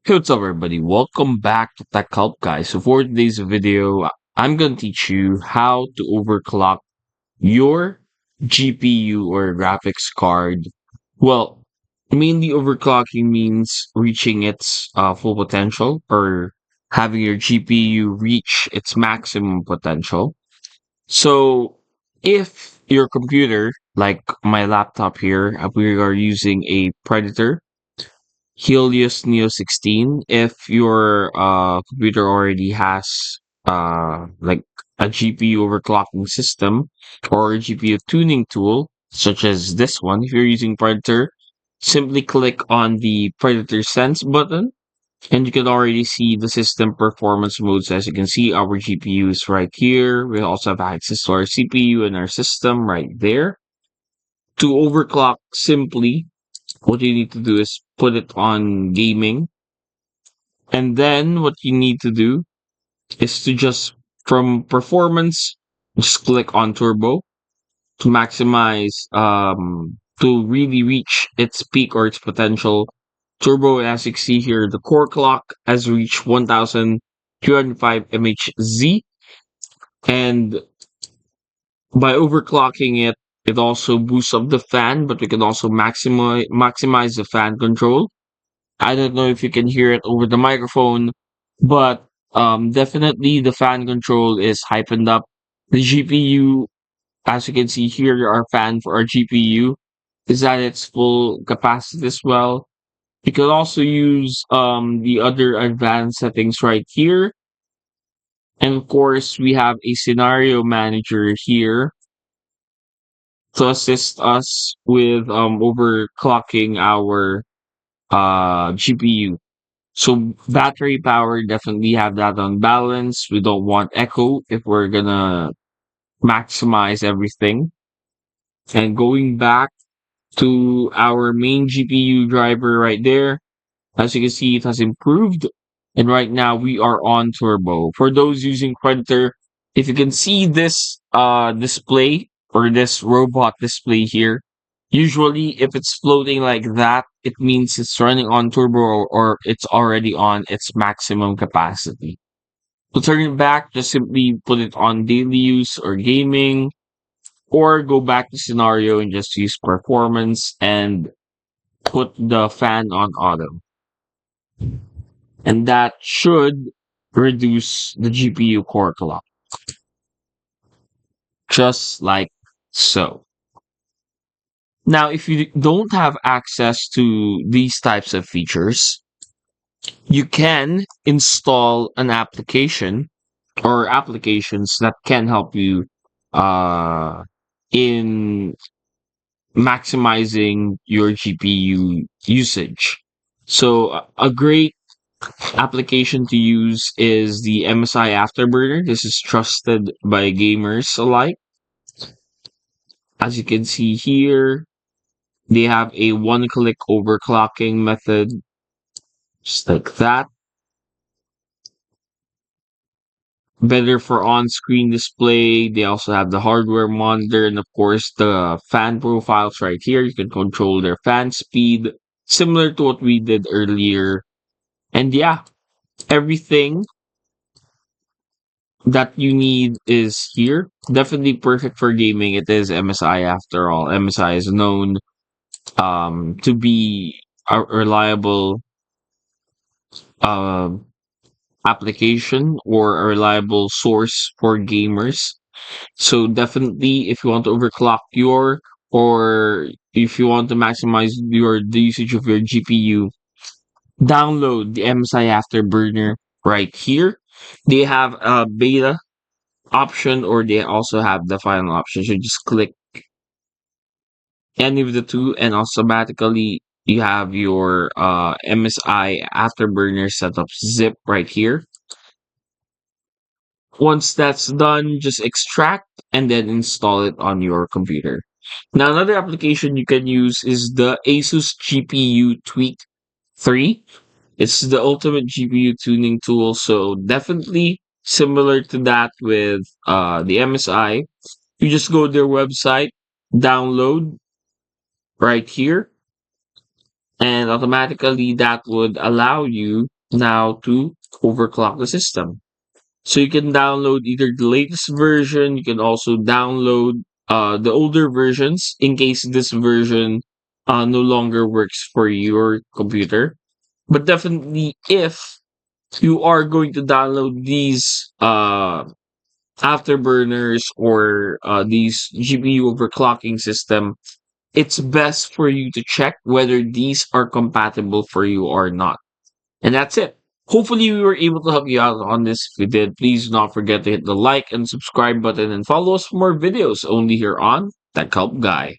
Hey, what's up, everybody? Welcome back to Tech Help, guys. So for today's video, I'm going to teach you how to overclock your GPU or graphics card. Well, mainly overclocking means reaching its full potential or having your GPU reach its maximum potential. So if your computer, like my laptop here, we are using a Predator Helios Neo 16 if your computer already has like a GPU overclocking system or a GPU tuning tool such as this one. If you're using Predator, simply click on the Predator Sense button and you can already see the system performance modes. As you can see, our GPU is right here. We also have access to our CPU and our system right there. To overclock, simply what you need to do is put it on gaming. And then what you need to do is to just from performance, just click on turbo to maximize to really reach its peak or its potential. Turbo, as you can see here, the core clock has reached 1205 MHz, and by overclocking it, it also boosts up the fan, but we can also maximize the fan control. I don't know if you can hear it over the microphone, but definitely the fan control is hypened up. The GPU, as you can see here, our fan for our GPU is at its full capacity as well. You can also use the other advanced settings right here. And of course, we have a scenario manager here to assist us with overclocking our GPU. So battery power, definitely have that on balance. We don't want echo if we're gonna maximize everything. And going back to our main GPU driver right there, as you can see, it has improved. And right now we are on turbo. For those using Predator, if you can see this display or this robot display here, usually if it's floating like that, it means it's running on turbo or it's already on its maximum capacity. To turn it back, just simply put it on daily use or gaming, or go back to scenario and just use performance and put the fan on auto. And that should reduce the GPU core clock, just like so. Now, if you don't have access to these types of features, you can install an application or applications that can help you uh, in maximizing your GPU usage. So, a great application to use is the MSI Afterburner. This is trusted by gamers alike. As you can see here, they have a one-click overclocking method, just like that. Better for on-screen display. They also have the hardware monitor and of course the fan profiles right here. You can control their fan speed, similar to what we did earlier. And yeah, everything that you need is here. Definitely perfect for gaming. It is MSI after all. MSI is known to be a reliable uh, application or a reliable source for gamers. So definitely, if you want to overclock your or if you want to maximize the usage of your GPU, download the MSI Afterburner right here. They have a beta option or they also have the final option. So just click any of the two and automatically you have your MSI Afterburner setup zip right here. Once that's done, just extract and then install it on your computer. Now, another application you can use is the Asus GPU Tweak 3. It's the ultimate GPU tuning tool, so definitely similar to that with the MSI. You just go to their website, download right here, and automatically that would allow you now to overclock the system. So you can download either the latest version, you can also download the older versions in case this version no longer works for your computer. But definitely, if you are going to download these afterburners or these GPU overclocking system, it's best for you to check whether these are compatible for you or not. And that's it. Hopefully, we were able to help you out on this. If we did, please do not forget to hit the like and subscribe button and follow us for more videos only here on Tech Help Guy.